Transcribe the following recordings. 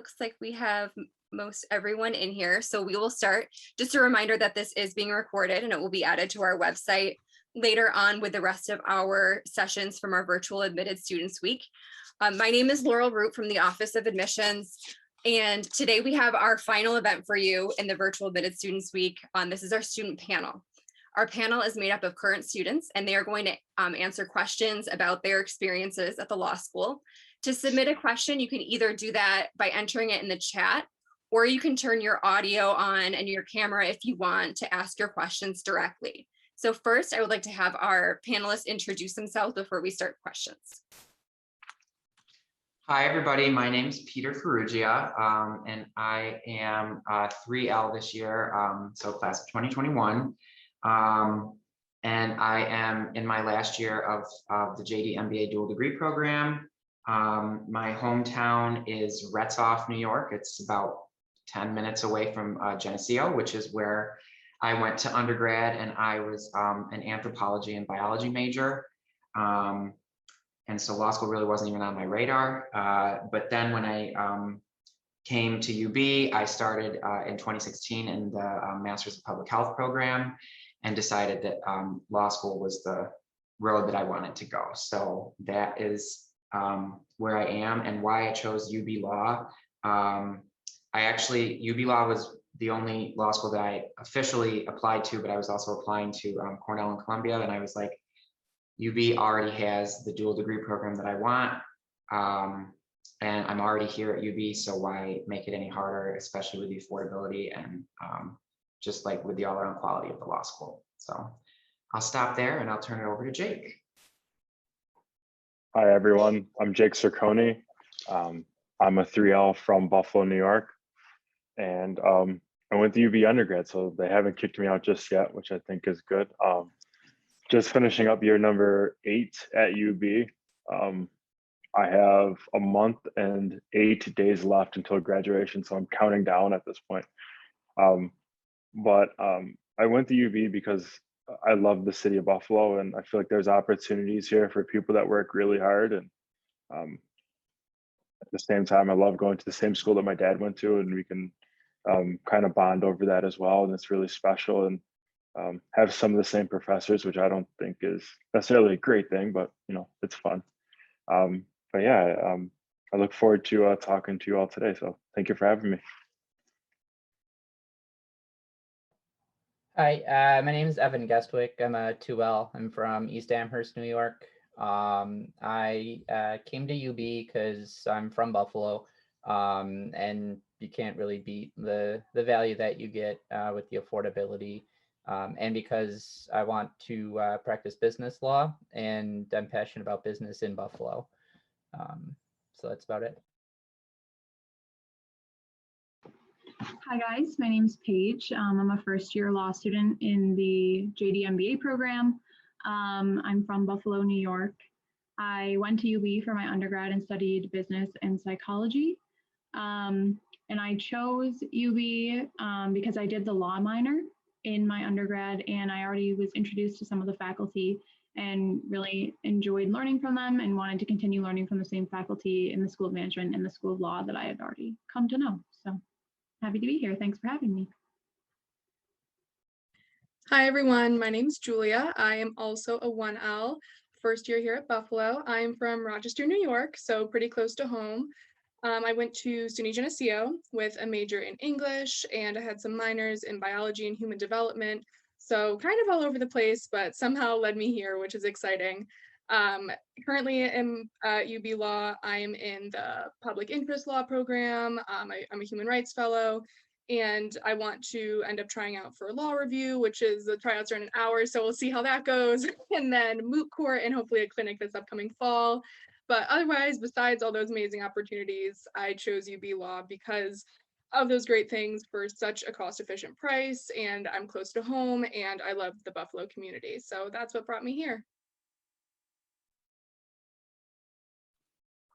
looks like we have most everyone in here, so we will start. Just a reminder that this is being recorded and it will be added to our website later on with the rest of our sessions from our virtual admitted students week. My name is Laurel Root from the Office of Admissions, and today we have our final event for you in the virtual admitted students week. This is our student panel. Our panel is made up of current students, and they are going to answer questions about their experiences at the law school. To submit a question, you can either do that by entering it in the chat, or you can turn your audio on and your camera if you want to ask your questions directly. So first, I would like to have our panelists introduce themselves before we start questions. Hi, everybody. My name is Peter Ferrugia, and I am 3L this year, so class of 2021. And I am in my last year of the JD MBA dual degree program. My hometown is Retzoff, New York. It's about 10 minutes away from Geneseo, which is where I went to undergrad, and I was an anthropology and biology major. And so law school really wasn't even on my radar. But then when I came to UB, I started in 2016 in the Masters of Public Health program and decided that law school was the road that I wanted to go. So that is where I am and why I chose UB Law. UB Law was the only law school that I officially applied to, but I was also applying to Cornell and Columbia, and I was like, UB already has the dual degree program that I want, and I'm already here at UB, so why make it any harder, especially with the affordability and just like with the all-around quality of the law school. So I'll stop there and I'll turn it over to Jake. Hi, everyone. I'm Jake Cerconi. I'm a 3L from Buffalo, New York, and I went to UB undergrad, so they haven't kicked me out just yet, which I think is good. Just finishing up year number 8 at UB. I have a month and 8 days left until graduation, so I'm counting down at this point. But I went to UB because I love the city of Buffalo, and I feel like there's opportunities here for people that work really hard. And at the same time, I love going to the same school that my dad went to, and we can kind of bond over that as well. And it's really special, and have some of the same professors, which I don't think is necessarily a great thing, but you know, it's fun. But yeah, I look forward to talking to you all today. So thank you for having me. Hi, my name is Evan Guestwick. I'm a 2L. I'm from East Amherst, New York. I came to UB because I'm from Buffalo, and you can't really beat the value that you get with the affordability, and because I want to practice business law, and I'm passionate about business in Buffalo. So that's about it. Hi guys, my name is Paige. I'm a first-year law student in the JD MBA program. I'm from Buffalo, New York. I went to UB for my undergrad and studied business and psychology. And I chose UB because I did the law minor in my undergrad, and I already was introduced to some of the faculty and really enjoyed learning from them and wanted to continue learning from the same faculty in the School of Management and the School of Law that I had already come to know. So happy to be here. Thanks for having me. Hi, everyone. My name is Julia. I am also a 1L, first year here at Buffalo. I'm from Rochester, New York, so pretty close to home. I went to SUNY Geneseo with a major in English, and I had some minors in biology and human development. So kind of all over the place, but somehow led me here, which is exciting. Currently in UB Law, I'm in the public interest law program. I'm a human rights fellow, and I want to end up trying out for law review, which is the tryouts are in an hour, so we'll see how that goes. And then moot court and hopefully a clinic this upcoming fall. But otherwise, besides all those amazing opportunities, I chose UB Law because of those great things for such a cost-efficient price, and I'm close to home, and I love the Buffalo community. So that's what brought me here.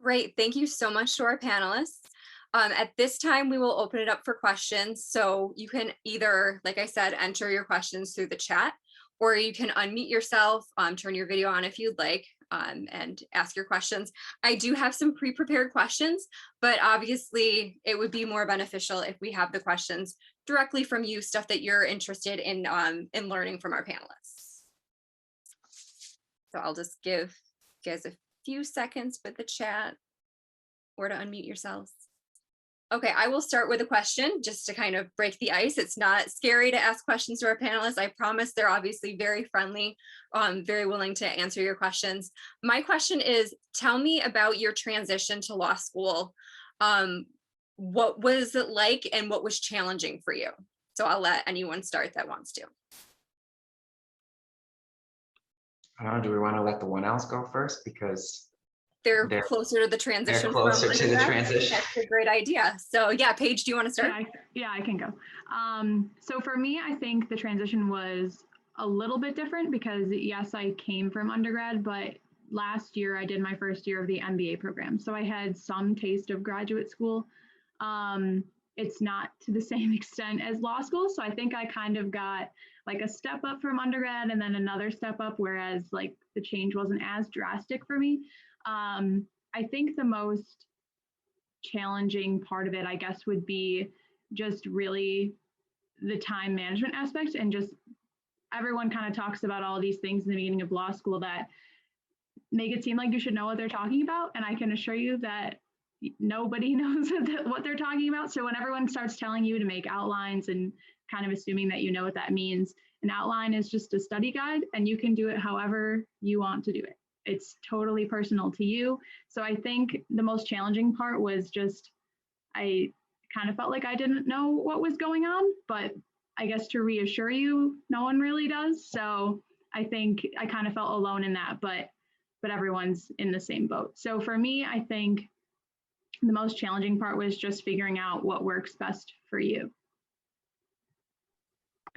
Great, thank you so much to our panelists. At this time, we will open it up for questions. So you can either, like I said, enter your questions through the chat, or you can unmute yourself, turn your video on if you'd like. and ask your questions. I do have some pre-prepared questions, but obviously it would be more beneficial if we have the questions directly from you, stuff that you're interested in learning from our panelists. So I'll just give you guys a few seconds with the chat or to unmute yourselves. Okay, I will start with a question just to kind of break the ice. It's not scary to ask questions to our panelists. I promise they're obviously very friendly, very willing to answer your questions. My question is, tell me about your transition to law school. What was it like and what was challenging for you? So I'll let anyone start that wants to. I don't know, do we want to let the 1Ls go first? Because they're closer to the transition. They're closer to the transition. That's a great idea. So yeah, Paige, do you want to start? Yeah, I can go. So for me, I think the transition was a little bit different because yes, I came from undergrad, but last year I did my first year of the MBA program. So I had some taste of graduate school. It's not to the same extent as law school. So I think I kind of got like a step up from undergrad and then another step up, whereas like the change wasn't as drastic for me. I think the most challenging part of it, I guess, would be just really the time management aspect, and just everyone kind of talks about all these things in the beginning of law school that make it seem like you should know what they're talking about. And I can assure you that nobody knows what they're talking about. So when everyone starts telling you to make outlines and kind of assuming that you know what that means, an outline is just a study guide and you can do it however you want to do it. It's totally personal to you. So I think the most challenging part was just, I kind of felt like I didn't know what was going on, but I guess to reassure you, no one really does. So I think I kind of felt alone in that, but everyone's in the same boat. So for me, I think the most challenging part was just figuring out what works best for you.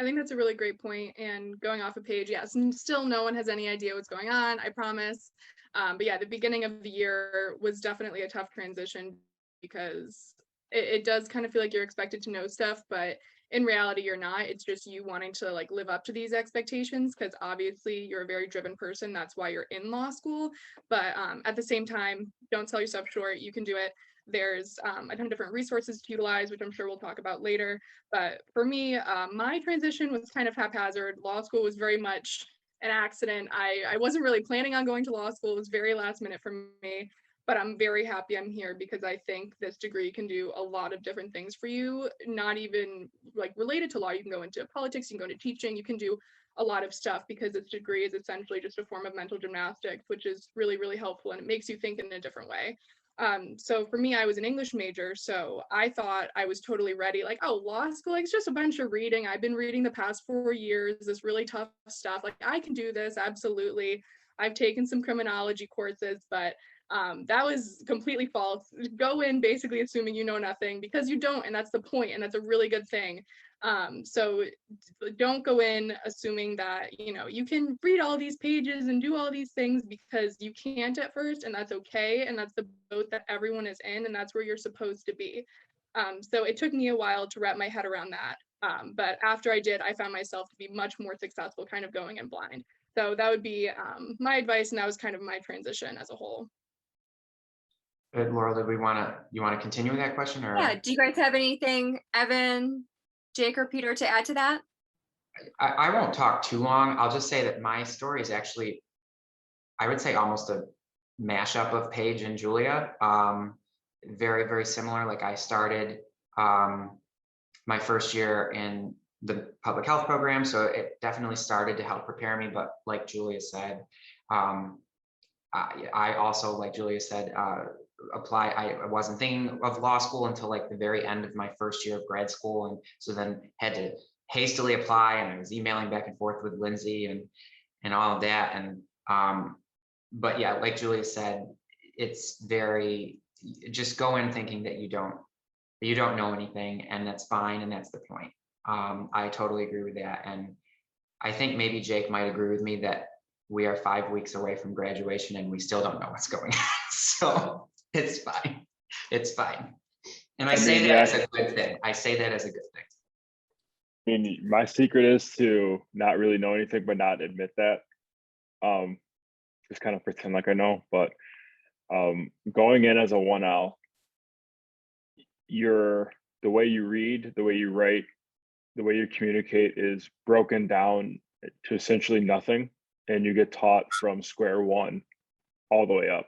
I think that's a really great point. And going off a page, yes, and still no one has any idea what's going on, I promise. But yeah, the beginning of the year was definitely a tough transition because it does kind of feel like you're expected to know stuff, but in reality, you're not. It's just you wanting to like live up to these expectations because obviously you're a very driven person. That's why you're in law school. But at the same time, don't sell yourself short. You can do it. There's a ton of different resources to utilize, which I'm sure we'll talk about later. But for me, my transition was kind of haphazard. Law school was very much an accident. I wasn't really planning on going to law school. It was very last minute for me, but I'm very happy I'm here because I think this degree can do a lot of different things for you, not even like related to law. You can go into politics, you can go into teaching, you can do a lot of stuff because this degree is essentially just a form of mental gymnastics, which is really, really helpful and it makes you think in a different way. So for me, I was an English major, so I thought I was totally ready. Like, oh, law school, like, it's just a bunch of reading. I've been reading the past 4 years, this really tough stuff. Like, I can do this, absolutely. I've taken some criminology courses, but that was completely false. Go in basically assuming you know nothing because you don't, and that's the point, and that's a really good thing. So don't go in assuming that, you know, you can read all these pages and do all these things because you can't at first, and that's okay. And that's the boat that everyone is in, and that's where you're supposed to be. So it took me a while to wrap my head around that. But after I did, I found myself to be much more successful kind of going in blind. So that would be my advice, and that was kind of my transition as a whole. Good, Laurel, you want to continue with that question? Or Yeah, do you guys have anything, Evan, Jake, or Peter, to add to that? I won't talk too long. I'll just say that my story is actually, I would say, almost a mashup of Paige and Julia. Very, very similar. Like I started my first year in the public health program, so it definitely started to help prepare me. But like Julia said, I also, like Julia said, I wasn't thinking of law school until like the very end of my first year of grad school, and so then had to hastily apply, and I was emailing back and forth with Lindsay and all of that. And but yeah, like Julia said, it's very, just go in thinking that you don't know anything, and that's fine, and that's the point. I totally agree with that, and I think maybe Jake might agree with me that we are 5 weeks away from graduation and we still don't know what's going on. So it's fine. It's fine. And I say that as a good thing. I say that as a good thing. I mean, my secret is to not really know anything, but not admit that. just kind of pretend like I know. But going in as a 1L, the way you read, the way you write, the way you communicate is broken down to essentially nothing, and you get taught from square one all the way up.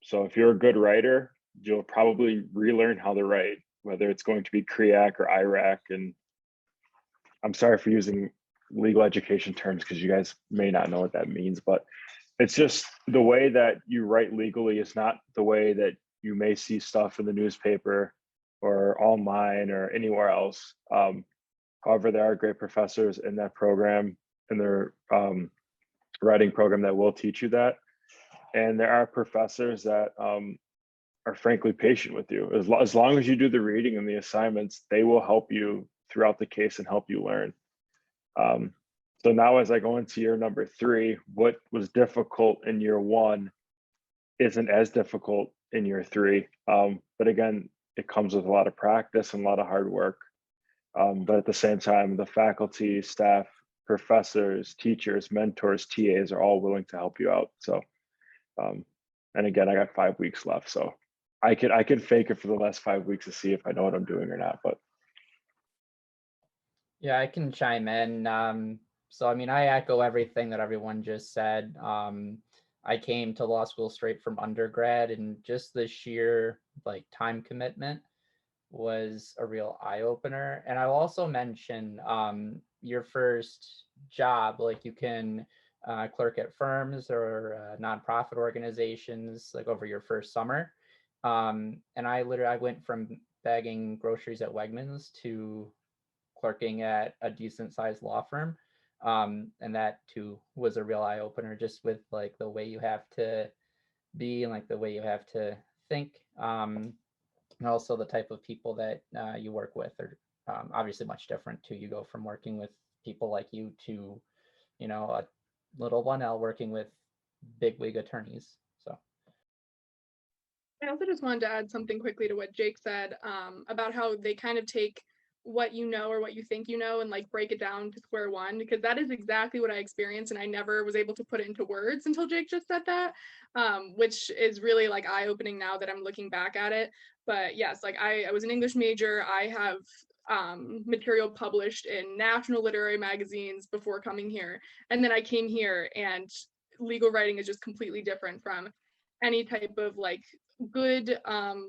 So if you're a good writer, you'll probably relearn how to write, whether it's going to be CREAC or IRAC. And I'm sorry for using legal education terms because you guys may not know what that means, but it's just the way that you write legally is not the way that you may see stuff in the newspaper or online or anywhere else. However, there are great professors in that program, in their writing program, that will teach you that. And there are professors that are frankly patient with you. As long as you do the reading and the assignments, they will help you throughout the case and help you learn. So now as I go into year number 3, what was difficult in year 1 isn't as difficult in year 3. But again, it comes with a lot of practice and a lot of hard work. But at the same time, the faculty, staff, professors, teachers, mentors, TAs are all willing to help you out. So, and again, I got 5 weeks left, so I could fake it for the last 5 weeks to see if I know what I'm doing or not. But Yeah, I can chime in. So, I mean, I echo everything that everyone just said. I came to law school straight from undergrad, and just the sheer like time commitment was a real eye opener. And I'll also mention your first job, like you can clerk at firms or nonprofit organizations like over your first summer. And I went from bagging groceries at Wegmans to clerking at a decent sized law firm. And that too was a real eye opener, just with like the way you have to be and like the way you have to think. And also the type of people that you work with are obviously much different too. You go from working with people like you to, you know, a little 1L working with bigwig attorneys. So I also just wanted to add something quickly to what Jake said about how they kind of take what you know or what you think you know and like break it down to square one, because that is exactly what I experienced, and I never was able to put it into words until Jake just said that, which is really like eye-opening now that I'm looking back at it. But yes, like I was an English major. I have material published in national literary magazines before coming here, and then I came here and legal writing is just completely different from any type of like good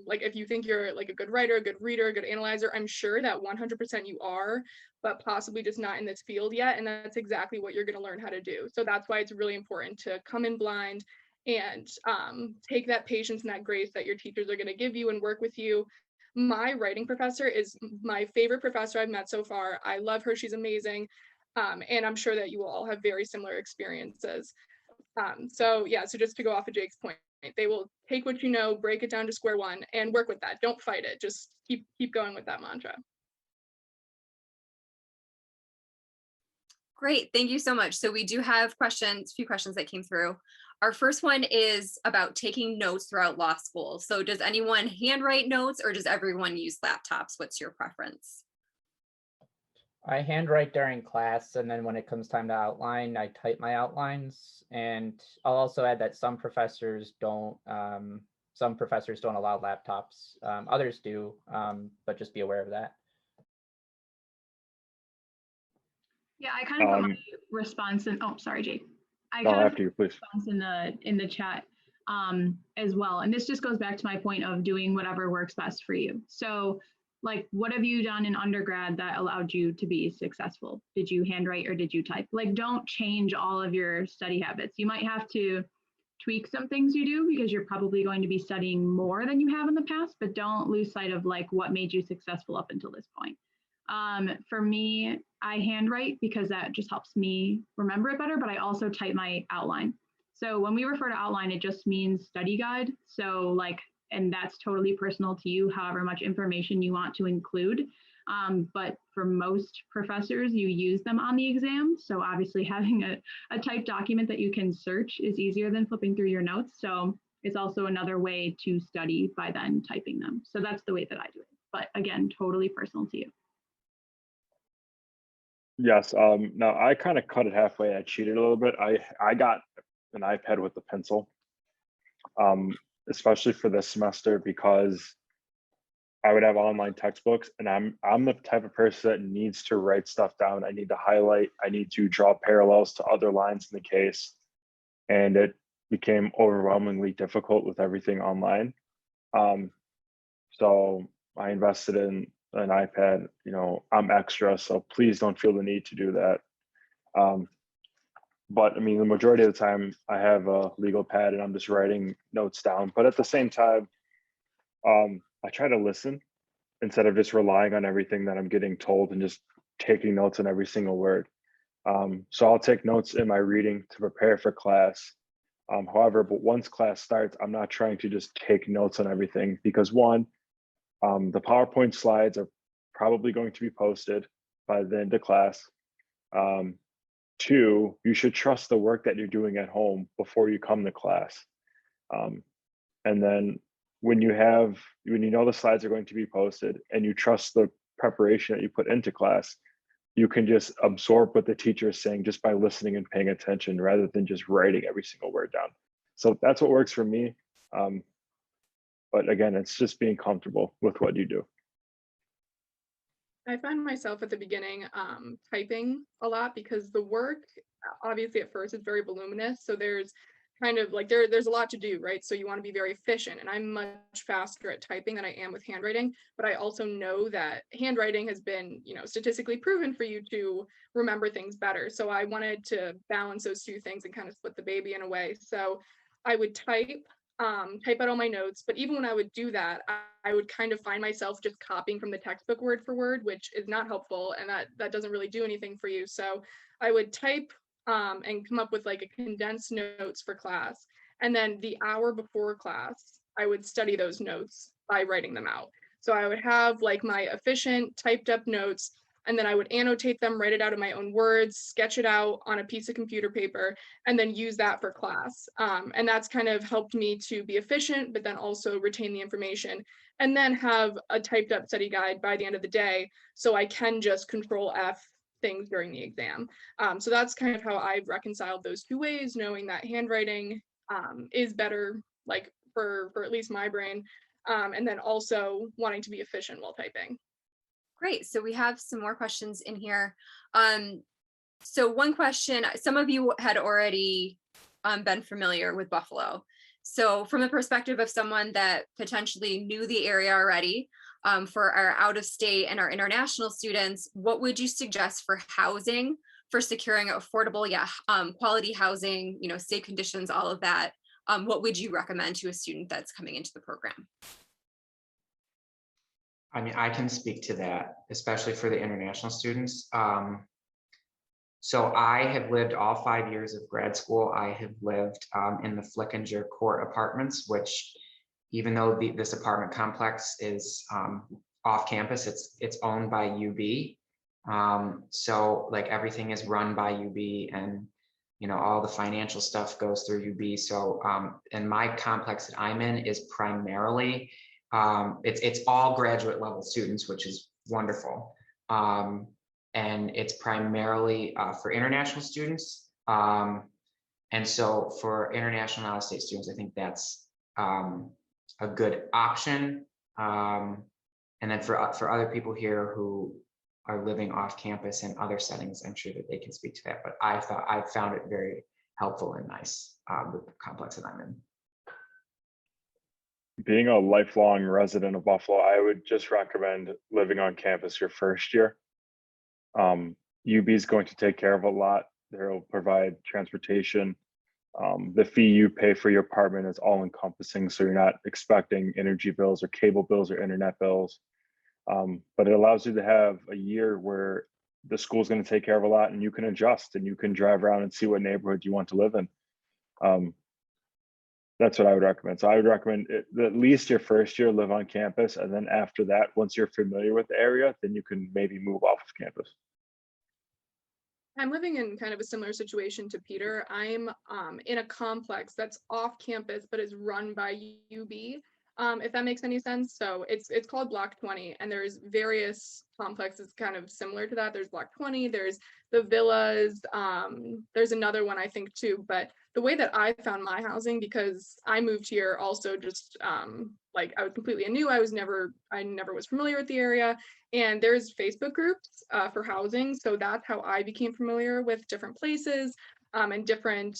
like if you think you're like a good writer, a good reader, a good analyzer, I'm sure that 100% you are, but possibly just not in this field yet, and that's exactly what you're going to learn how to do. So that's why it's really important to come in blind and take that patience and that grace that your teachers are going to give you and work with you. My writing professor is my favorite professor I've met so far. I love her, she's amazing, and I'm sure that you will all have very similar experiences. So yeah, so just to go off of Jake's point, they will take what you know, break it down to square one, and work with that. Don't fight it. Just keep going with that mantra. Great, thank you so much. So we do have questions, a few questions that came through. Our first one is about taking notes throughout law school. So does anyone handwrite notes or does everyone use laptops? What's your preference? I handwrite during class, and then when it comes time to outline, I type my outlines. And I'll also add that some professors don't allow laptops. Others do, but just be aware of that. Yeah, I kind of put my response in. Oh, sorry, Jake. After you, please. Response in the chat as well, and this just goes back to my point of doing whatever works best for you. So, like, what have you done in undergrad that allowed you to be successful? Did you handwrite or did you type? Like, don't change all of your study habits. You might have to tweak some things you do because you're probably going to be studying more than you have in the past, but don't lose sight of like what made you successful up until this point. For me, I handwrite because that just helps me remember it better, but I also type my outline. So when we refer to outline, it just means study guide. So like, and that's totally personal to you, however much information you want to include. But for most professors, you use them on the exam. So obviously having a typed document that you can search is easier than flipping through your notes. So it's also another way to study by then typing them. So that's the way that I do it. But again, totally personal to you. Yes. Now I kind of cut it halfway. I cheated a little bit. I got an iPad with a pencil, especially for this semester, because I would have online textbooks, and I'm the type of person that needs to write stuff down. I need to highlight. I need to draw parallels to other lines in the case, and it became overwhelmingly difficult with everything online. So I invested in an iPad. I'm extra, so please don't feel the need to do that. But I mean, the majority of the time I have a legal pad and I'm just writing notes down. But at the same time, I try to listen instead of just relying on everything that I'm getting told and just taking notes on every single word. So I'll take notes in my reading to prepare for class. However, but once class starts, I'm not trying to just take notes on everything, because one, the PowerPoint slides are probably going to be posted by the end of class. Two, you should trust the work that you're doing at home before you come to class. And then when you know the slides are going to be posted and you trust the preparation that you put into class, you can just absorb what the teacher is saying just by listening and paying attention, rather than just writing every single word down. So that's what works for me. But again, it's just being comfortable with what you do. I find myself at the beginning typing a lot, because the work, obviously at first, is very voluminous. So there's kind of like there's a lot to do, right? So you want to be very efficient, and I'm much faster at typing than I am with handwriting. But I also know that handwriting has been, statistically proven for you to remember things better. So I wanted to balance those two things and kind of split the baby in a way. So I would type out all my notes, but even when I would do that, I would kind of find myself just copying from the textbook word for word, which is not helpful, and that doesn't really do anything for you. So I would type and come up with like a condensed notes for class, and then the hour before class, I would study those notes by writing them out. So I would have like my efficient typed up notes, and then I would annotate them, write it out in my own words, sketch it out on a piece of computer paper, and then use that for class. And that's kind of helped me to be efficient, but then also retain the information, and then have a typed up study guide by the end of the day, so I can just control F things during the exam. So that's kind of how I've reconciled those two ways, knowing that handwriting is better, like for at least my brain, and then also wanting to be efficient while typing. Great. So we have some more questions in here. So one question, some of you had already been familiar with Buffalo. So from the perspective of someone that potentially knew the area already, for our out of state and our international students, what would you suggest for housing, for securing affordable, quality housing, safe conditions, all of that? What would you recommend to a student that's coming into the program? I mean, I can speak to that, especially for the international students. So I have lived all 5 years of grad school. I have lived in the Flickinger Court Apartments, which, even though this apartment complex is off campus, it's owned by UB. So like everything is run by UB, and all the financial stuff goes through UB. So and my complex that I'm in is primarily it's all graduate level students, which is wonderful. And it's primarily for international students. And so for international and out-of-state students, I think that's a good option. And then for other people here who are living off campus in other settings, I'm sure that they can speak to that. But I found it very helpful and nice with the complex that I'm in. Being a lifelong resident of Buffalo, I would just recommend living on campus your first year. UB is going to take care of a lot. They'll provide transportation. The fee you pay for your apartment is all encompassing, so you're not expecting energy bills or cable bills or internet bills. But it allows you to have a year where the school's going to take care of a lot, and you can adjust and you can drive around and see what neighborhood you want to live in. That's what I would recommend. So I would recommend at least your first year live on campus, and then after that, once you're familiar with the area, then you can maybe move off of campus. I'm living in kind of a similar situation to Peter. I'm in a complex that's off campus, but is run by UB. if that makes any sense. So it's called Block 20, and there's various complexes kind of similar to that. There's Block 20, there's the villas, there's another one I think too. But the way that I found my housing, because I moved here also just like I was completely new. I never was familiar with the area, and there's Facebook groups for housing. So that's how I became familiar with different places and different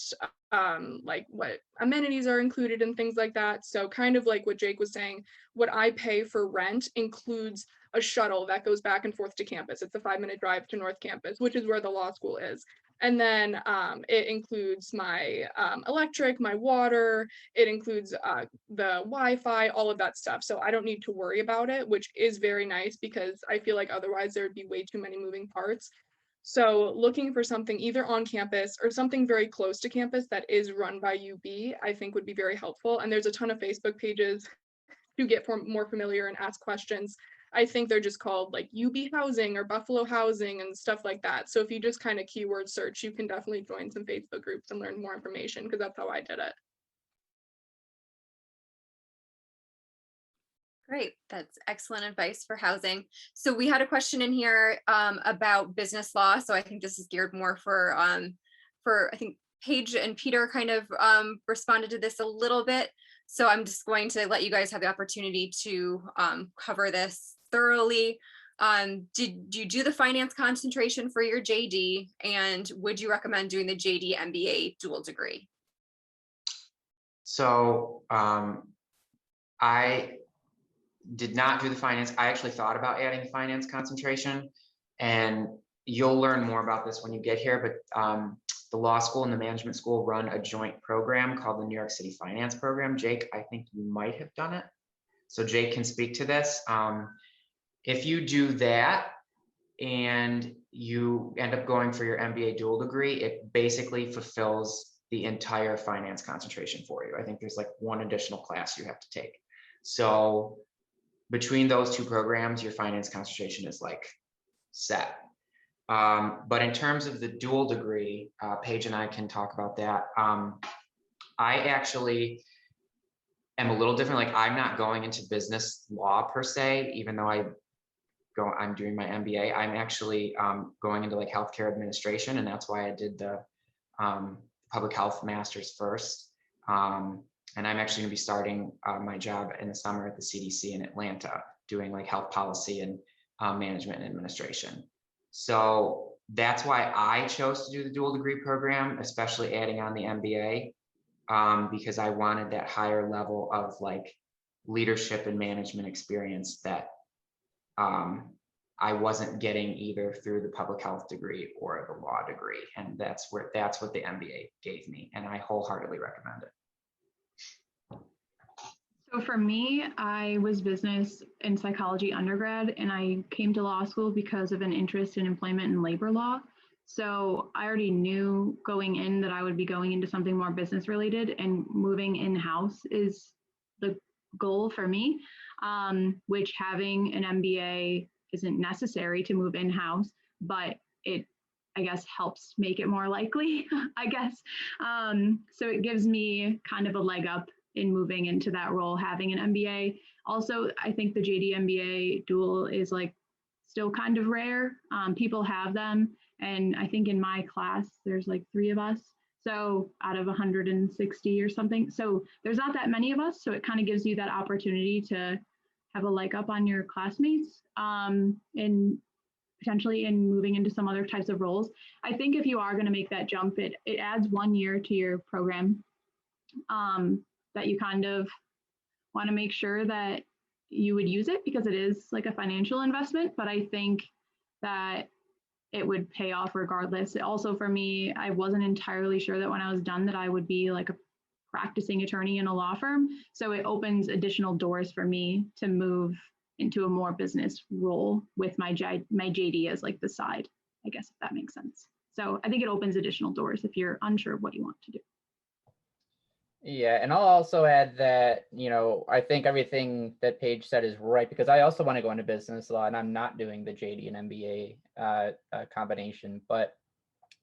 like what amenities are included and things like that. So kind of like what Jake was saying, what I pay for rent includes a shuttle that goes back and forth to campus. It's a 5-minute drive to North Campus, which is where the law school is. And then it includes my electric, my water, it includes the Wi-Fi, all of that stuff. So I don't need to worry about it, which is very nice because I feel like otherwise there would be way too many moving parts. So looking for something either on campus or something very close to campus that is run by UB, I think would be very helpful. And there's a ton of Facebook pages to get more familiar and ask questions. I think they're just called like UB Housing or Buffalo Housing and stuff like that. So if you just kind of keyword search, you can definitely join some Facebook groups and learn more information, because that's how I did it. Great, that's excellent advice for housing. So we had a question in here about business law. So I think this is geared more for I think Paige and Peter kind of responded to this a little bit. So I'm just going to let you guys have the opportunity to cover this thoroughly. Did you do the finance concentration for your JD, and would you recommend doing the JD MBA dual degree? So I did not do the finance. I actually thought about adding finance concentration, and you'll learn more about this when you get here, but the law school and the management school run a joint program called the New York City Finance Program. Jake, I think you might have done it. So Jake can speak to this. If you do that and you end up going for your MBA dual degree, it basically fulfills the entire finance concentration for you. I think there's like one additional class you have to take. So between those two programs, your finance concentration is like set. But in terms of the dual degree, Paige and I can talk about that. I actually am a little different. Like, I'm not going into business law per se, even though I'm doing my MBA. I'm actually going into like healthcare administration, and that's why I did the public health master's first. And I'm actually going to be starting my job in the summer at the CDC in Atlanta, doing like health policy and management and administration. So that's why I chose to do the dual degree program, especially adding on the MBA, because I wanted that higher level of like leadership and management experience that I wasn't getting either through the public health degree or the law degree. And that's what the MBA gave me, and I wholeheartedly recommend it. So for me, I was business and psychology undergrad, and I came to law school because of an interest in employment and labor law. So I already knew going in that I would be going into something more business related, and moving in-house is the goal for me, which having an MBA isn't necessary to move in-house, but it, I guess, helps make it more likely, I guess. So it gives me kind of a leg up in moving into that role, having an MBA. Also, I think the JD MBA dual is like still kind of rare. People have them. And I think in my class, there's like 3 of us. So out of 160 or something. So there's not that many of us. So it kind of gives you that opportunity to have a leg up on your classmates and potentially in moving into some other types of roles. I think if you are going to make that jump, it adds 1 year to your program. That you kind of want to make sure that you would use it, because it is like a financial investment, but I think that it would pay off regardless. Also for me, I wasn't entirely sure that when I was done that I would be like a practicing attorney in a law firm. So it opens additional doors for me to move into a more business role with my JD as like the side, I guess, if that makes sense. So I think it opens additional doors if you're unsure of what you want to do. Yeah, and I'll also add that, I think everything that Paige said is right, because I also want to go into business law, and I'm not doing the JD and MBA combination, but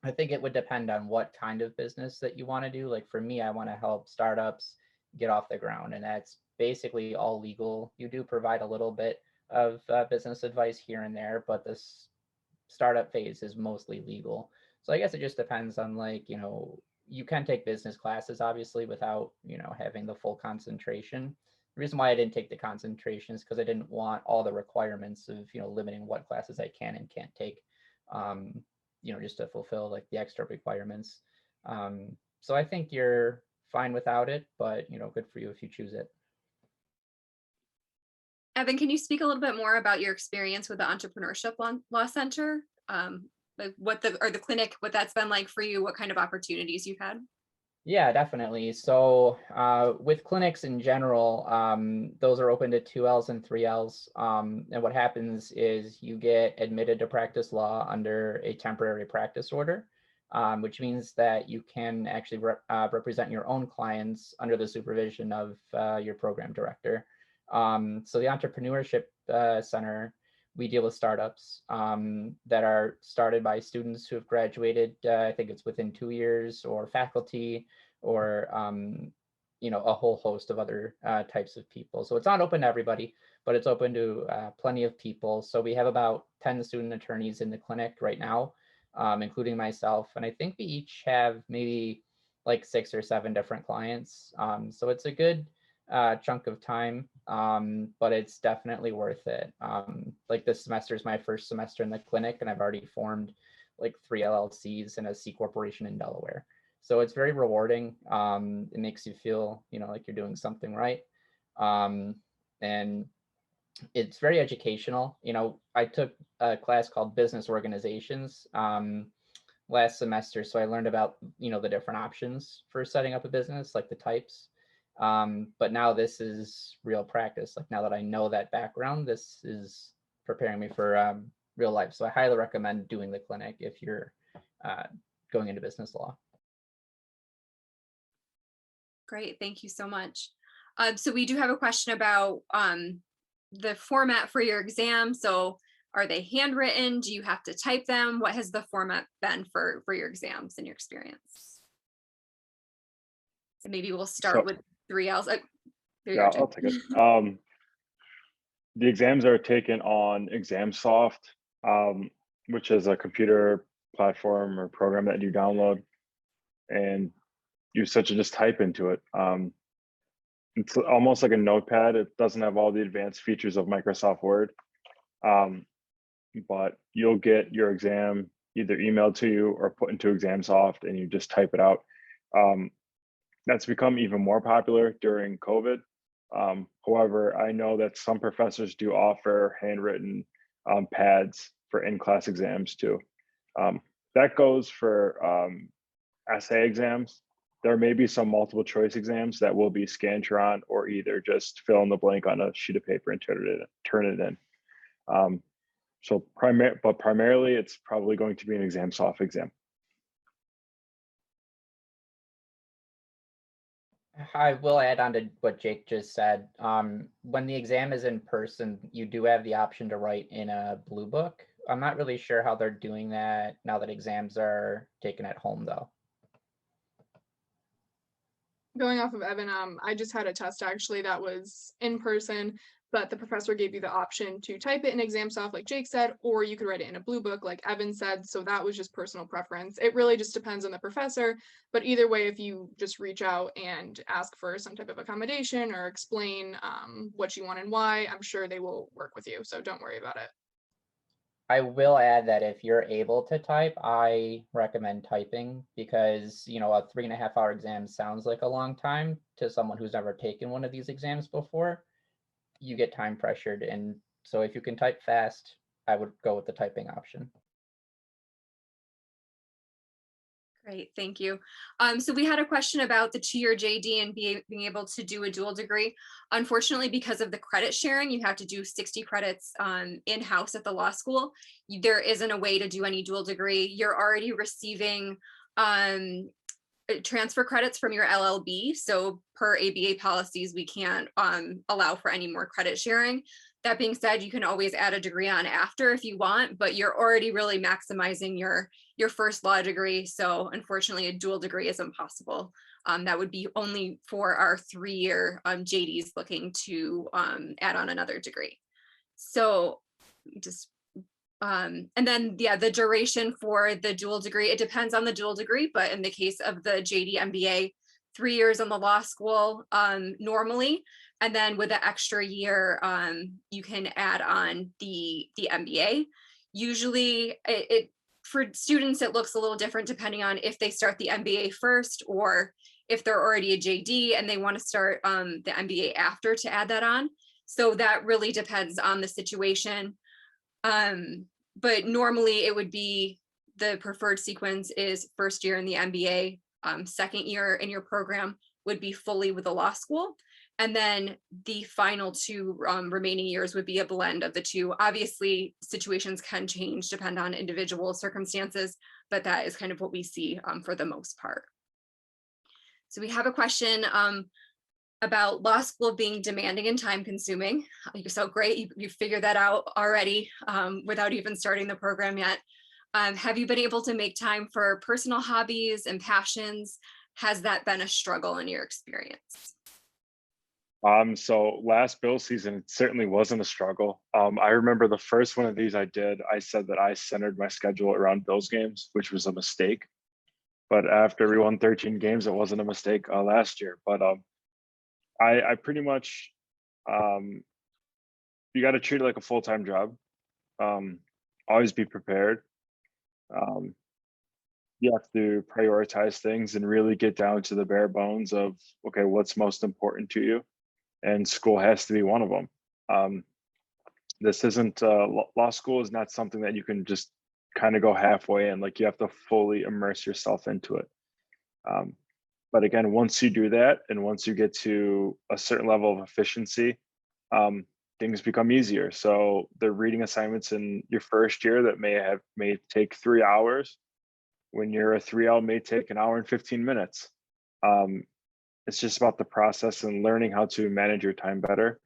I think it would depend on what kind of business that you want to do. Like for me, I want to help startups get off the ground. And that's basically all legal. You do provide a little bit of business advice here and there, but this startup phase is mostly legal. So I guess it just depends on, like, you can take business classes obviously without, having the full concentration. The reason why I didn't take the concentration is because I didn't want all the requirements of, limiting what classes I can and can't take, just to fulfill like the extra requirements. So I think you're fine without it, but, good for you if you choose it. Evan, can you speak a little bit more about your experience with the Entrepreneurship Law Center? Like what the clinic, what that's been like for you, what kind of opportunities you've had? Yeah, definitely. So with clinics in general, those are open to 2Ls and 3Ls. And what happens is you get admitted to practice law under a temporary practice order, which means that you can actually represent your own clients under the supervision of your program director. So the Entrepreneurship Center, we deal with startups that are started by students who have graduated, I think it's within 2 years, or faculty, or a whole host of other types of people. So it's not open to everybody, but it's open to plenty of people. So we have about 10 student attorneys in the clinic right now, including myself. And I think we each have maybe like 6 or 7 different clients. So it's a good chunk of time, but it's definitely worth it. Like this semester is my first semester in the clinic, and I've already formed like 3 LLCs and a C corporation in Delaware. So it's very rewarding. It makes you feel, like you're doing something right. And it's very educational. I took a class called Business Organizations last semester. So I learned about, the different options for setting up a business, like the types. But now this is real practice. Like now that I know that background, this is preparing me for real life. So I highly recommend doing the clinic if you're going into business law. Great, thank you so much. So we do have a question about the format for your exam. So are they handwritten? Do you have to type them? What has the format been for your exams in your experience? And maybe we'll start with 3Ls. Yeah, I'll take it. The exams are taken on ExamSoft, which is a computer platform or program that you download, and you essentially just type into it. It's almost like a notepad. It doesn't have all the advanced features of Microsoft Word, but you'll get your exam either emailed to you or put into ExamSoft, and you just type it out. That's become even more popular during COVID. However, I know that some professors do offer handwritten pads for in-class exams too. That goes for essay exams. There may be some multiple choice exams that will be Scantron, or either just fill in the blank on a sheet of paper and turn it in. But primarily it's probably going to be an ExamSoft exam. I will add on to what Jake just said. When the exam is in person, you do have the option to write in a blue book. I'm not really sure how they're doing that now that exams are taken at home, though. Going off of Evan, I just had a test actually that was in person, but the professor gave you the option to type it in ExamSoft, like Jake said, or you could write it in a blue book, like Evan said. So that was just personal preference. It really just depends on the professor. But either way, if you just reach out and ask for some type of accommodation or explain what you want and why, I'm sure they will work with you. So don't worry about it. I will add that if you're able to type, I recommend typing, because, a 3.5-hour exam sounds like a long time to someone who's never taken one of these exams before. You get time pressured. And so if you can type fast, I would go with the typing option. Great, thank you. So we had a question about the 2-year JD and being able to do a dual degree. Unfortunately, because of the credit sharing, you have to do 60 credits in-house at the law school. There isn't a way to do any dual degree. You're already receiving transfer credits from your LLB. So per ABA policies, we can't allow for any more credit sharing. That being said, you can always add a degree on after if you want, but you're already really maximizing your first law degree. So unfortunately, a dual degree is impossible That would be only for our 3-year JDs looking to add on another degree. So just and then, yeah, the duration for the dual degree, it depends on the dual degree, but in the case of the JD MBA, 3 years on the law school normally, and then with the extra year, you can add on the MBA. Usually it for students, it looks a little different depending on if they start the MBA first or if they're already a JD and they want to start the MBA after to add that on. So that really depends on the situation. But normally it would be the preferred sequence is first year in the MBA, second year in your program would be fully with the law school. And then the final 2 remaining years would be a blend of the 2. Obviously, situations can change, depend on individual circumstances, but that is kind of what we see for the most part. So we have a question about law school being demanding and time consuming. So great, you figured that out already without even starting the program yet. Have you been able to make time for personal hobbies and passions? Has that been a struggle in your experience? So last bill season, it certainly wasn't a struggle. I remember the first one of these I did, I said that I centered my schedule around Bills games, which was a mistake. But after we won 13 games, it wasn't a mistake last year. But I pretty much, you got to treat it like a full-time job. Always be prepared. You have to prioritize things and really get down to the bare bones of, okay, what's most important to you? And school has to be one of them. This isn't, law school is not something that you can just kind of go halfway in, like you have to fully immerse yourself into it. But again, once you do that, and once you get to a certain level of efficiency, things become easier. So the reading assignments in your first year that may take 3 hours, when you're a 3L may take 1 hour and 15 minutes. It's just about the process and learning how to manage your time better.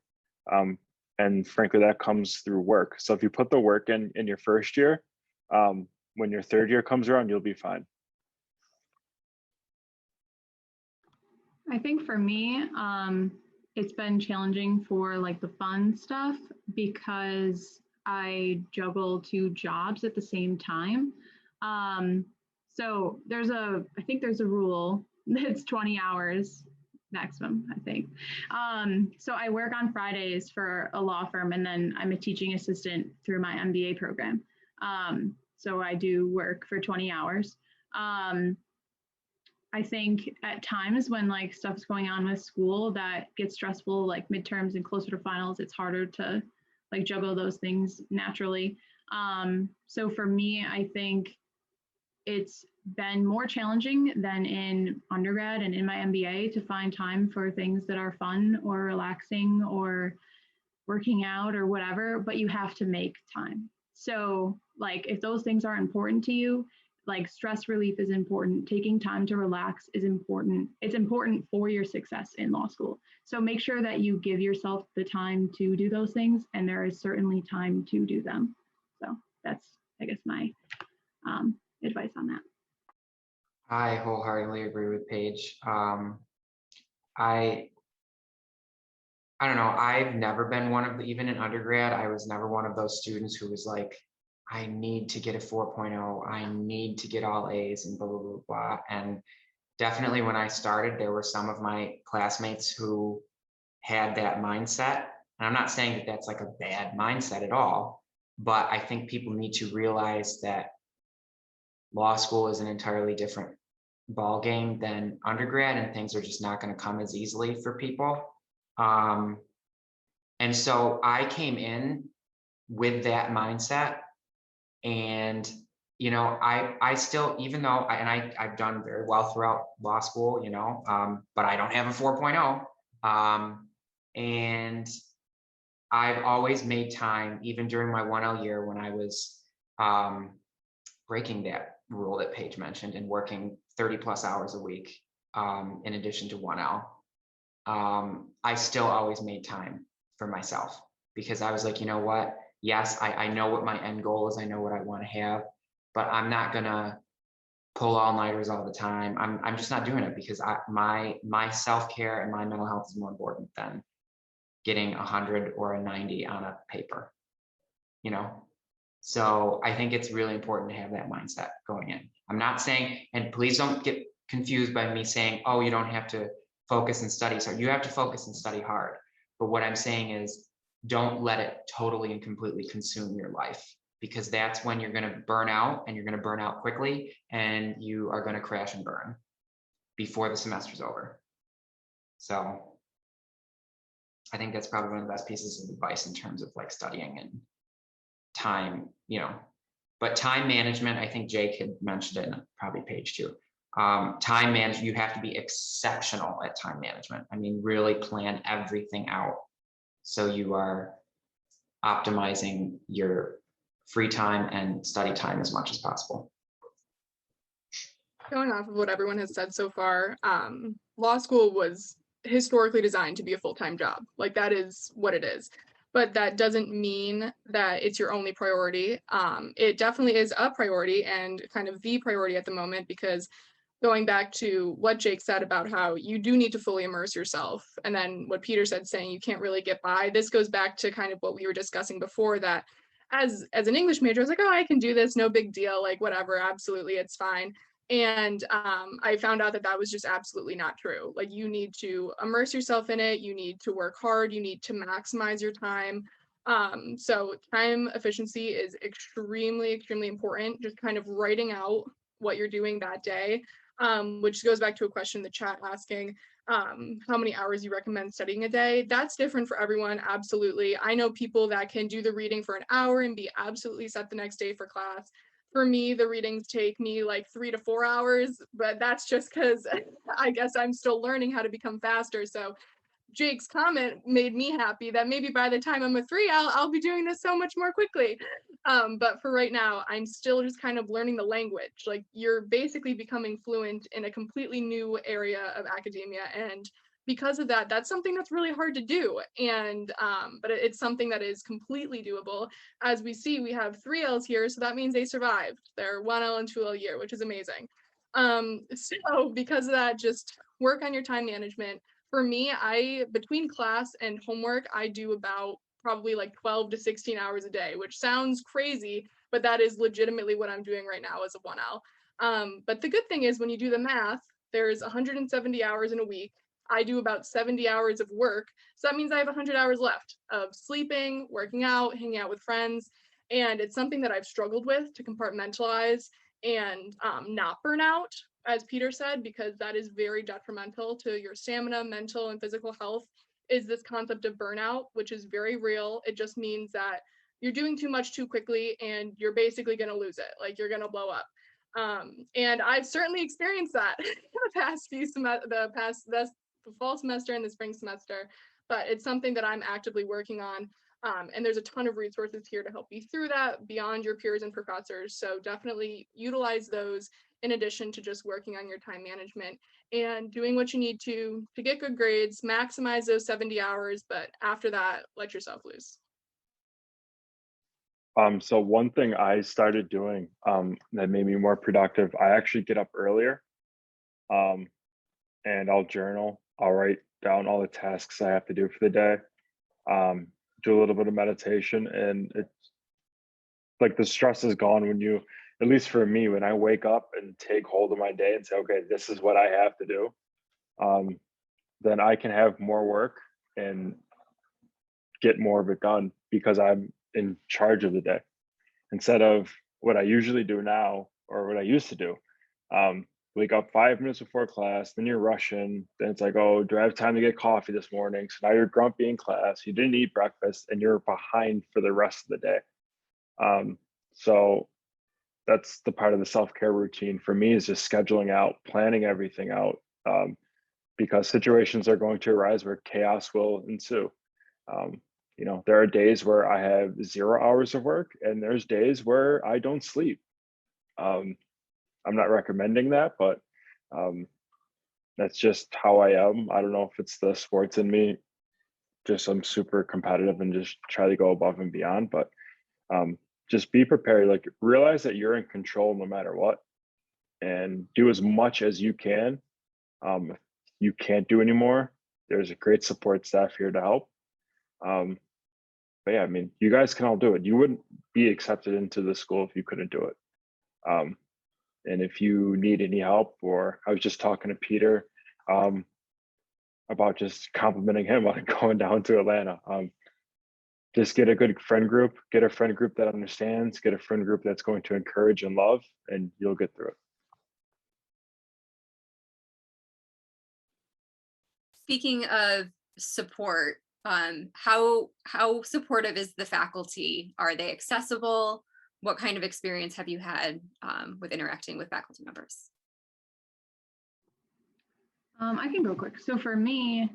And frankly, that comes through work. So if you put the work in your first year, when your third year comes around, you'll be fine. I think for me, it's been challenging for like the fun stuff because I juggle 2 jobs at the same time. So I think there's a rule that's 20 hours maximum, I think. So I work on Fridays for a law firm, and then I'm a teaching assistant through my MBA program. So I do work for 20 hours. I think at times when like stuff's going on with school that gets stressful, like midterms and closer to finals, it's harder to like juggle those things naturally. So for me, I think it's been more challenging than in undergrad and in my MBA to find time for things that are fun or relaxing or working out or whatever, but you have to make time. So like if those things are important to you, like stress relief is important, taking time to relax is important. It's important for your success in law school. So make sure that you give yourself the time to do those things, and there is certainly time to do them. So that's, I guess, my advice on that. I wholeheartedly agree with Paige. I don't know, I've never been one of the, even in undergrad, I was never one of those students who was like, I need to get a 4.0, I need to get all A's and blah, blah, blah, blah. And definitely when I started, there were some of my classmates who had that mindset. And I'm not saying that that's like a bad mindset at all, but I think people need to realize that law school is an entirely different ball game than undergrad, and things are just not going to come as easily for people. And so I came in with that mindset, and you know, I still, even though I've done very well throughout law school, you know, but I don't have a 4.0, and I've always made time, even during my 1L year when I was breaking that rule that Paige mentioned and working 30+ hours a week in addition to 1L. I still always made time for myself, because I was like, you know what? Yes, I know what my end goal is. I know what I want to have, but I'm not gonna pull all-nighters all the time. I'm just not doing it because my self-care and my mental health is more important than getting 100 or a 90 on a paper, you know? So I think it's really important to have that mindset going in. I'm not saying, and please don't get confused by me saying, oh, you don't have to focus and study. So you have to focus and study hard. But what I'm saying is, don't let it totally and completely consume your life, because that's when you're going to burn out, and you're going to burn out quickly, and you are going to crash and burn before the semester's over. So I think that's probably one of the best pieces of advice in terms of like studying and time, you know. But time management, I think Jake had mentioned it in probably page 2. Time management, you have to be exceptional at time management. I mean, really plan everything out so you are optimizing your free time and study time as much as possible. Going off of what everyone has said so far, law school was historically designed to be a full-time job. Like, that is what it is. But that doesn't mean that it's your only priority. It definitely is a priority and kind of the priority at the moment, because going back to what Jake said about how you do need to fully immerse yourself, and then what Peter said saying you can't really get by, this goes back to kind of what we were discussing before, that as an English major, I was like, oh, I can do this, no big deal, like whatever, absolutely, it's fine. And I found out that that was just absolutely not true. Like, you need to immerse yourself in it, you need to work hard, you need to maximize your time. So time efficiency is extremely, extremely important. Just kind of writing out what you're doing that day, which goes back to a question in the chat asking how many hours you recommend studying a day. That's different for everyone, absolutely. I know people that can do the reading for an hour and be absolutely set the next day for class. For me, the readings take me like 3 to 4 hours, but that's just because I guess I'm still learning how to become faster. So Jake's comment made me happy that maybe by the time I'm a 3, I'll be doing this so much more quickly. But for right now, I'm still just kind of learning the language. Like, you're basically becoming fluent in a completely new area of academia, and because of that, that's something that's really hard to do. And but it's something that is completely doable. As we see, we have 3 Ls here, so that means they survived. They're 1 L and 2 L year, which is amazing. So because of that, just work on your time management. For me, between class and homework, I do about probably like 12 to 16 hours a day, which sounds crazy, but that is legitimately what I'm doing right now as a 1L. But the good thing is, when you do the math, there's 170 hours in a week. I do about 70 hours of work. So that means I have 100 hours left of sleeping, working out, hanging out with friends. And it's something that I've struggled with, to compartmentalize and not burn out, as Peter said, because that is very detrimental to your stamina, mental, and physical health, is this concept of burnout, which is very real. It just means that you're doing too much too quickly and you're basically going to lose it. Like, you're going to blow up. And I've certainly experienced that the past few the fall semester and the spring semester, but it's something that I'm actively working on. And there's a ton of resources here to help you through that beyond your peers and professors. So definitely utilize those, in addition to just working on your time management and doing what you need to get good grades, maximize those 70 hours, but after that, let yourself loose. So one thing I started doing that made me more productive, I actually get up earlier, and I'll journal. I'll write down all the tasks I have to do for the day, do a little bit of meditation, and it's like the stress is gone when you, at least for me, when I wake up and take hold of my day and say, okay, this is what I have to do, then I can have more work and get more of it done because I'm in charge of the day, instead of what I usually do now, or what I used to do. Wake up 5 minutes before class, then you're rushing, then it's like, oh, do I have time to get coffee this morning? So now you're grumpy in class, you didn't eat breakfast, and you're behind for the rest of the day. So that's the part of the self-care routine for me, is just scheduling out, planning everything out, because situations are going to arise where chaos will ensue. You know, there are days where I have 0 hours of work, and there's days where I don't sleep. I'm not recommending that, but that's just how I am. I don't know if it's the sports in me. Just I'm super competitive and just try to go above and beyond, but just be prepared. Like, realize that you're in control no matter what. and do as much as you can. If you can't do anymore, there's a great support staff here to help. But yeah, I mean, you guys can all do it. You wouldn't be accepted into the school if you couldn't do it. And if you need any help, or I was just talking to Peter about just complimenting him on going down to Atlanta. Just get a good friend group, get a friend group that understands, get a friend group that's going to encourage and love, and you'll get through it. Speaking of support, how supportive is the faculty? Are they accessible? What kind of experience have you had with interacting with faculty members? I can go quick. So for me,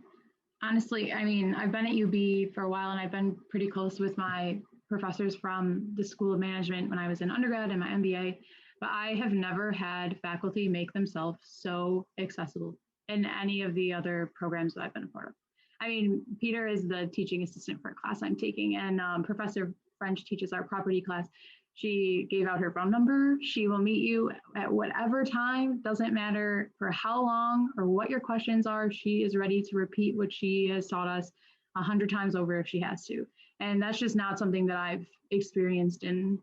honestly, I mean, I've been at UB for a while and I've been pretty close with my professors from the School of Management when I was in undergrad and my MBA, but I have never had faculty make themselves so accessible in any of the other programs that I've been a part of. I mean, Peter is the teaching assistant for a class I'm taking, and Professor French teaches our property class. She gave out her phone number. She will meet you at whatever time, doesn't matter for how long or what your questions are. She is ready to repeat what she has taught us 100 times over if she has to. And that's just not something that I've experienced in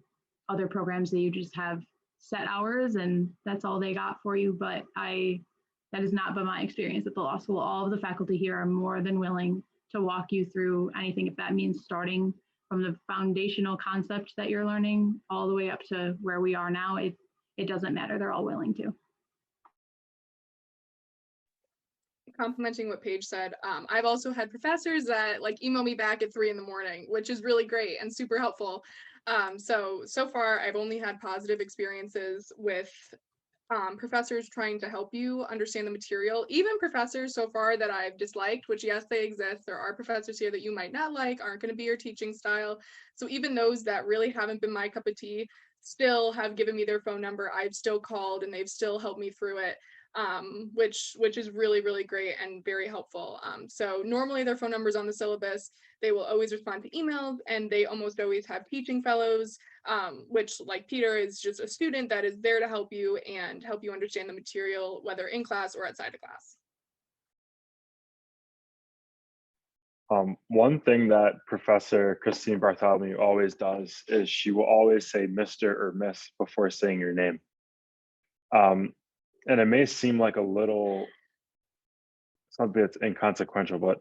other programs that you just have set hours and that's all they got for you. But that has not been my experience at the law school. All of the faculty here are more than willing to walk you through anything, if that means starting from the foundational concept that you're learning all the way up to where we are now. It doesn't matter. They're all willing to. Complimenting what Paige said, I've also had professors that like email me back at 3 a.m, which is really great and super helpful. So far, I've only had positive experiences with professors trying to help you understand the material. Even professors so far that I've disliked, which yes, they exist. There are professors here that you might not like, aren't going to be your teaching style. So even those that really haven't been my cup of tea still have given me their phone number. I've still called and they've still helped me through it. Which is really, really great and very helpful. So normally their phone number's on the syllabus. They will always respond to emails and they almost always have teaching fellows, which like Peter is just a student that is there to help you and help you understand the material, whether in class or outside of class. One thing that Professor Christine Bartholomew always does is she will always say Mr. or Miss before saying your name. And it may seem like a little something that's inconsequential, but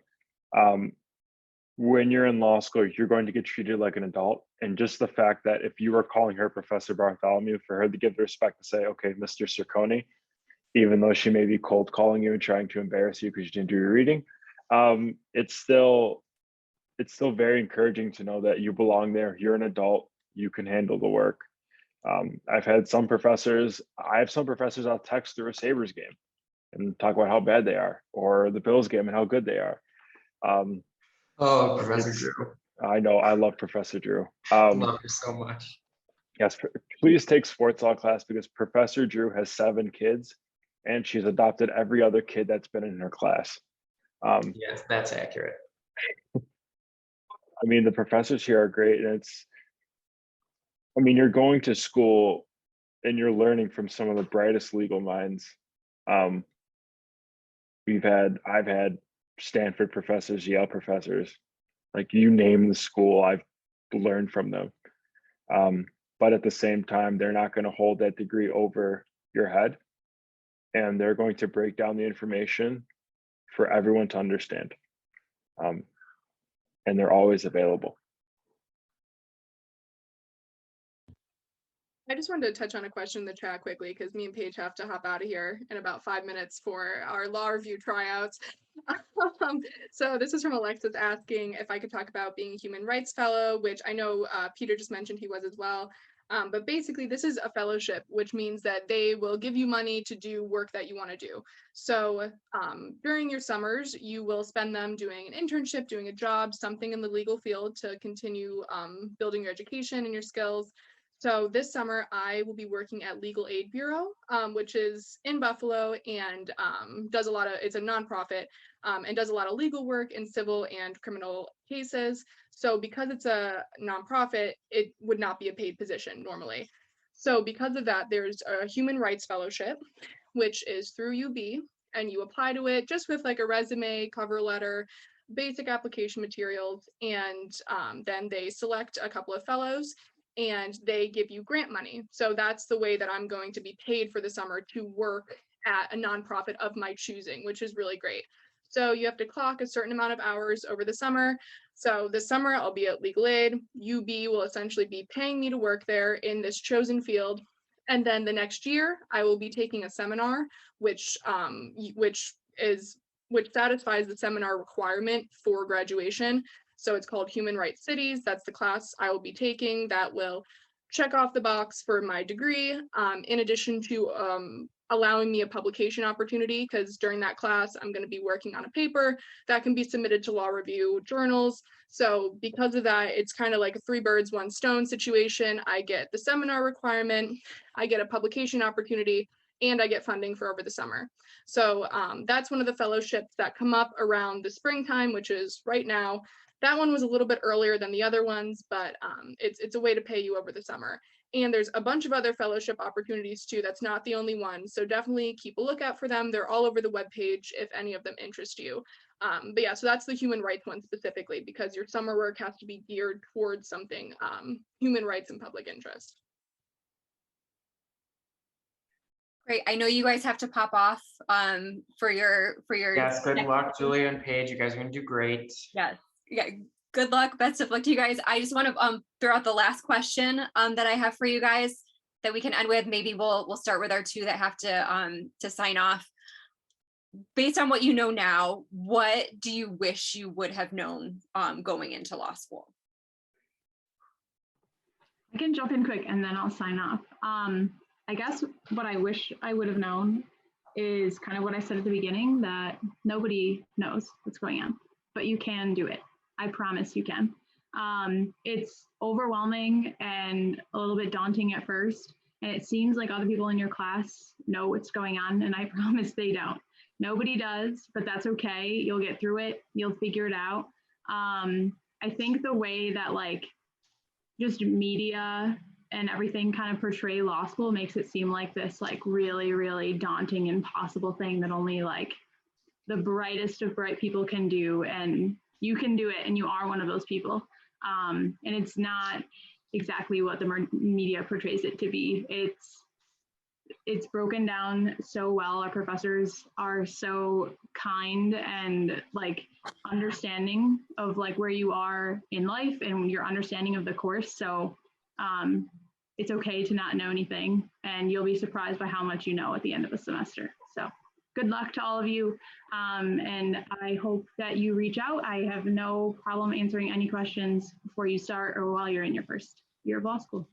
when you're in law school, you're going to get treated like an adult. And just the fact that if you were calling her Professor Bartholomew, for her to give the respect to say, okay, Mr. Ciccone, even though she may be cold calling you and trying to embarrass you because you didn't do your reading, it's still very encouraging to know that you belong there. You're an adult, you can handle the work. I have some professors I'll text through a Sabres game and talk about how bad they are, or the Bills game and how good they are. Oh, Professor Drew. I know, I love Professor Drew. Love her so much. Yes, please take sports law class because Professor Drew has 7 kids and she's adopted every other kid that's been in her class. Yes, that's accurate. I mean, the professors here are great, and you're going to school and you're learning from some of the brightest legal minds. I've had Stanford professors, Yale professors, like you name the school, I've learned from them. But at the same time, they're not going to hold that degree over your head, and they're going to break down the information for everyone to understand. And they're always available. I just wanted to touch on a question in the chat quickly because me and Paige have to hop out of here in about 5 minutes for our law review tryouts. So this is from Alexis asking if I could talk about being a human rights fellow, which I know Peter just mentioned he was as well. But basically this is a fellowship, which means that they will give you money to do work that you want to do. So during your summers, you will spend them doing an internship, doing a job, something in the legal field to continue building your education and your skills. So this summer, I will be working at Legal Aid Bureau, which is in Buffalo and it's a nonprofit and does a lot of legal work in civil and criminal cases. So because it's a nonprofit, it would not be a paid position normally. So because of that, there's a human rights fellowship, which is through UB, and you apply to it just with like a resume, cover letter, basic application materials, and then they select a couple of fellows and they give you grant money. So that's the way that I'm going to be paid for the summer to work at a nonprofit of my choosing, which is really great. So you have to clock a certain amount of hours over the summer. So this summer I'll be at Legal Aid. UB will essentially be paying me to work there in this chosen field. And then the next year I will be taking a seminar, which satisfies the seminar requirement for graduation. So it's called Human Rights Cities. That's the class I will be taking that will check off the box for my degree, in addition to allowing me a publication opportunity, because during that class, I'm going to be working on a paper that can be submitted to law review journals. So because of that, it's kind of like a 3 birds, 1 stone situation. I get the seminar requirement, I get a publication opportunity, and I get funding for over the summer. So that's one of the fellowships that come up around the springtime, which is right now. That one was a little bit earlier than the other ones, but it's a way to pay you over the summer. And there's a bunch of other fellowship opportunities too. That's not the only one. So definitely keep a lookout for them. They're all over the webpage if any of them interest you. But yeah, so that's the human rights one specifically, because your summer work has to be geared towards something human rights and public interest. Great. I know you guys have to pop off for your Yes, good next- luck, Julia and Paige. You guys are gonna do great. Yes. Yeah. Good luck. Best of luck to you guys. I just want to throw out the last question that I have for you guys that we can end with. Maybe we'll start with our 2 that have to sign off. Based on what you know now, what do you wish you would have known going into law school? I can jump in quick and then I'll sign off. I guess what I wish I would have known is kind of what I said at the beginning, that nobody knows what's going on, but you can do it. I promise you can. It's overwhelming and a little bit daunting at first. And it seems like other people in your class know what's going on, and I promise they don't. Nobody does, but that's okay. You'll get through it. You'll figure it out. I think the way that like just media and everything kind of portray law school makes it seem like this like really, really daunting, impossible thing that only like the brightest of bright people can do, and you can do it, and you are one of those people. And it's not exactly what the media portrays it to be. It's broken down so well. Our professors are so kind and like understanding of like where you are in life and your understanding of the course. So it's okay to not know anything, and you'll be surprised by how much you know at the end of the semester. So good luck to all of you. And I hope that you reach out. I have no problem answering any questions before you start or while you're in your first year of law school.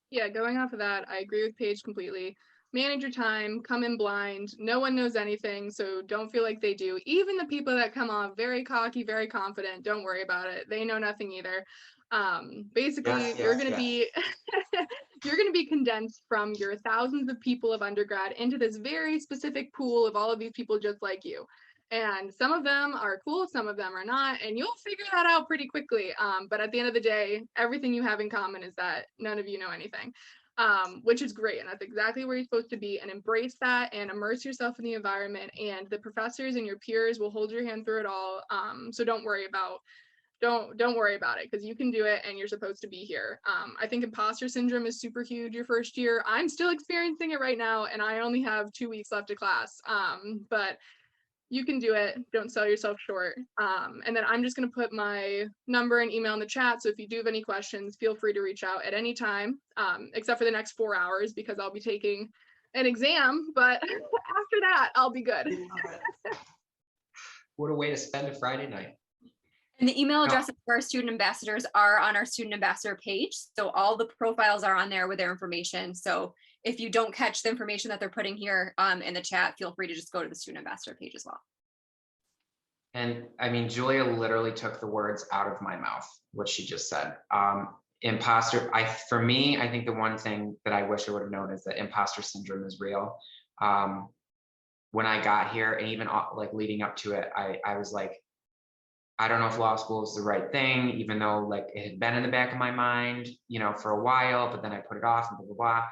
Yeah, going off of that, I agree with Paige completely. Manage your time, come in blind. No one knows anything, so don't feel like they do. Even the people that come off very cocky, very confident, don't worry about it. They know nothing either. Basically, you're going to be you're going to be condensed from your thousands of people of undergrad into this very specific pool of all of these people just like you. And some of them are cool, some of them are not, and you'll figure that out pretty quickly. But at the end of the day, everything you have in common is that none of you know anything, which is great. And that's exactly where you're supposed to be, and embrace that and immerse yourself in the environment, and the professors and your peers will hold your hand through it all. So don't worry about it, because you can do it and you're supposed to be here. I think imposter syndrome is super huge your first year. I'm still experiencing it right now, and I only have 2 weeks left of class. But you can do it. Don't sell yourself short. And then I'm just going to put my number and email in the chat. So if you do have any questions, feel free to reach out at any time, except for the next 4 hours, because I'll be taking an exam. But after that, I'll be good. What a way to spend a Friday night. And the email addresses for our student ambassadors are on our student ambassador page. So all the profiles are on there with their information. So if you don't catch the information that they're putting here in the chat, feel free to just go to the student ambassador page as well. And I mean, Julia literally took the words out of my mouth, what she just said. Imposter, for me, I think the one thing that I wish I would have known is that imposter syndrome is real. When I got here, and even like leading up to it, I was like, I don't know if law school is the right thing, even though like it had been in the back of my mind, you know, for a while, but then I put it off and blah, blah, blah.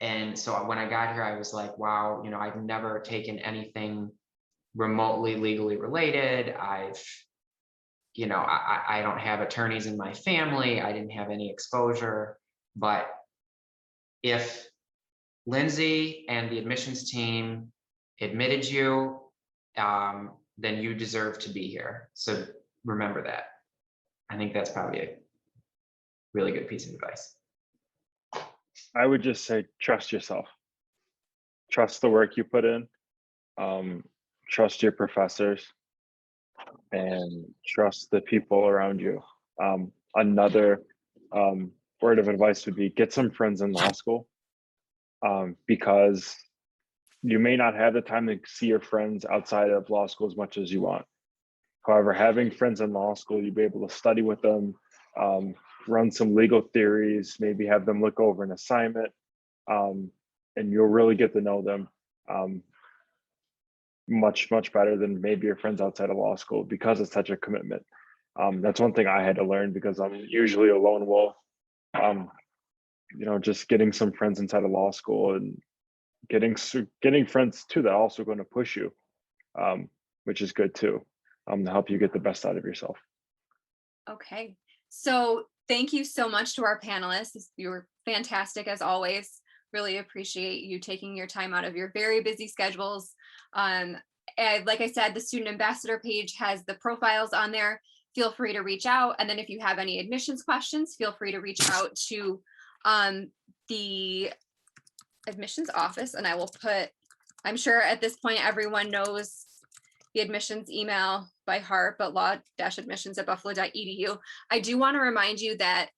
And so when I got here, I was like, wow, you know, I've never taken anything remotely legally related. You know, I don't have attorneys in my family. I didn't have any exposure. But if Lindsay and the admissions team admitted you, then you deserve to be here. So remember that. I think that's probably a really good piece of advice. I would just say, trust yourself. Trust the work you put in. Trust your professors and trust the people around you. Another word of advice would be get some friends in law school, because you may not have the time to see your friends outside of law school as much as you want. However, having friends in law school, you'll be able to study with them, run some legal theories, maybe have them look over an assignment, and you'll really get to know them much better than maybe your friends outside of law school, because it's such a commitment. That's one thing I had to learn, because I'm usually a lone wolf. You know, just getting some friends inside of law school and getting friends too that are also going to push you, which is good too, to help you get the best out of yourself. Okay, so thank you so much to our panelists. You were fantastic as always. Really appreciate you taking your time out of your very busy schedules. And like I said, the student ambassador page has the profiles on there. Feel free to reach out. And then if you have any admissions questions, feel free to reach out to the admissions office. And I will put, I'm sure at this point, everyone knows the admissions email by heart, but law-admissions@buffalo.edu. I do want to remind you that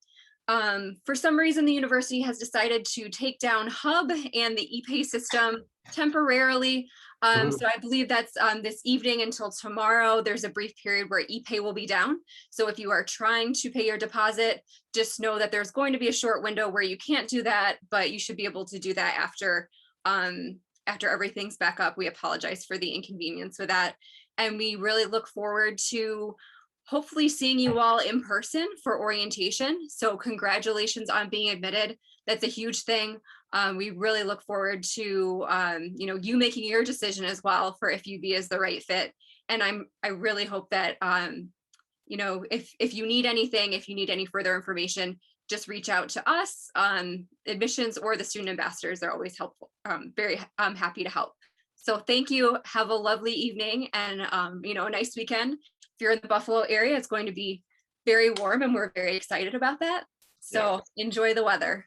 for some reason, the university has decided to take down Hub and the ePay system temporarily. So I believe that's this evening until tomorrow. There's a brief period where ePay will be down. So if you are trying to pay your deposit, just know that there's going to be a short window where you can't do that, but you should be able to do that after everything's back up. We apologize for the inconvenience with that. And we really look forward to hopefully seeing you all in person for orientation. So congratulations on being admitted. That's a huge thing. We really look forward to you making your decision as well for if UB is the right fit. And I really hope that if you need anything, if you need any further information, just reach out to us, admissions or the student ambassadors. They're always helpful. Very happy to help. So thank you. Have a lovely evening and a nice weekend. If you're in the Buffalo area, it's going to be very warm and we're very excited about that. So enjoy the weather.